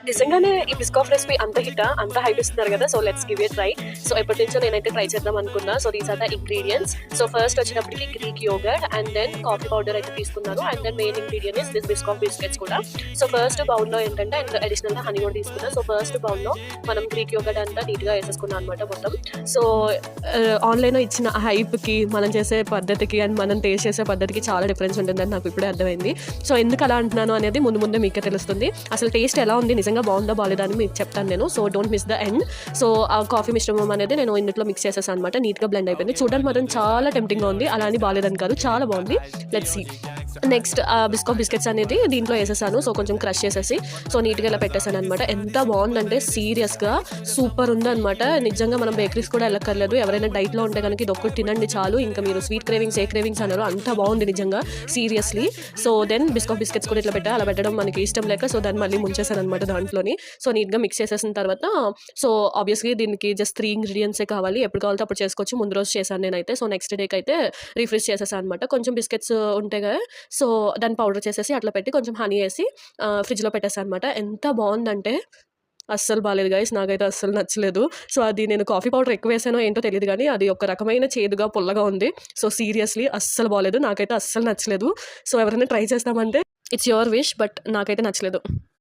నిజంగానే ఈ Biscoff recipe అంత హిట్టా? అంత హైప్ ఇస్తున్నారు కదా! So, let's give a try. So, ఎప్పటినుంచో నేనైతే ట్రై చేద్దాం అనుకున్నా. So, these are the ingredients. So, first వచ్చేటప్పటికి Greek yogurt and then coffee powder అయితే తీసుకున్నాను. And then main ingredient is this Biscoff biscuits కూడా. సో, ఫస్ట్ బౌల్‌లో ఏంటంటే అండ్ అడిషనల్‌గా హనీ కూడా తీసుకున్నా. సో, ఫస్ట్ బౌల్‌లో మనం గ్రీక్ యోగర్ట్ అంతా నీట్‌గా ఏసేసుకున్నాం అనమాట మొత్తం. సో, ఆన్‌లైన్‌లో ఇచ్చిన హైప్‌కి, మనం చేసే పద్ధతికి అండ్ మనం టేస్ట్ చేసే పద్ధతికి చాలా డిఫరెన్స్ ఉంటుందని నాకు ఇప్పుడే అర్థమైంది. సో, ఎందుకు అలా అంటున్నాను అనేది ముందు ముందే మీకే తెలుస్తుంది. అసలు టేస్ట్ ఎలా ఉంది, నిజంగా బాగుందా బాలేదా అని మీకు చెప్తాను నేను. So, don't miss the end. So, ఆ కాఫీ మిశ్రమం అనేది నేను ఇందులో మిక్స్ చేసేసాను అనమాట. నీట్‌గా బ్లెండ్ అయిపోయింది. చూడడానికి మాత్రం చాలా టెంప్టింగ్‌గా ఉంది. అలా అని బాలేదని కాదు, చాలా బాగుంది. Let's see. Next Biscoff biscuits అనేది దీంట్లో వేసేసాను. సో, కొంచెం క్రష్ చేసేసి సో, నీట్‌గా ఇలా పెట్టేసాను అనమాట. ఎంత బాగుందంటే సీరియస్‌గా సూపర్ ఉందనమాట. నిజంగా మనం బేకరీస్ కూడా వెళ్ళక్కర్లేదు. ఎవరైనా డైట్‌లో ఉంటే కనుక ఇది ఒక్కటి తినండి చాలు. ఇంకా మీరు స్వీట్ క్రేవింగ్స్ ఏ క్రేవింగ్స్ అన్నారో అంత బాగుంది నిజంగా seriously. So, then Biscoff biscuits కూడా ఇట్లా పెట్టా. అలా పెట్టడం మనకి ఇష్టం లేక సో, దాన్ని మళ్ళీ ముంచేసాను అనమాట దాంట్లోని. సో, నీట్‌గా మిక్స్ చేసేసిన తర్వాత సో, ఆబ్వియస్‌లీ దీనికి జస్ట్ 3 ఇంగ్రీడియెంట్సే కావాలి. ఎప్పుడు కావాలితే అప్పుడు చేసుకోవచ్చు. ముందు రోజు చేశాను నేనైతే. సో, నెక్స్ట్ డేకి అయితే రీఫ్రెష్ చేసేసాను అనమాట. కొంచెం బిస్కెట్స్ ఉంటాయి కదా! సో, దాన్ని పౌడర్ చేసేసి అట్లా పెట్టి కొంచెం హనీ ఏసి ఫ్రిడ్జ్‌లో పెట్టేసాను అనమాట. ఎంత బావుందంటే అస్సలు బాలేదు గైస్. నాకైతే అస్సలు నచ్చలేదు. సో, అది నేను కాఫీ పౌడర్ ఎక్కువేసానో ఏంటో తెలీదు గానీ, అది ఒక రకమైన చేదుగా, పుల్లగా ఉంది. సో, సీరియస్‌లీ అస్సలు బాలేదు. నాకైతే అస్సలు నచ్చలేదు. సో, ఎవరైనా ట్రై చేస్తామంటే ఇట్స్ యువర్ విష్. బట్ నాకైతే నచ్చలేదు.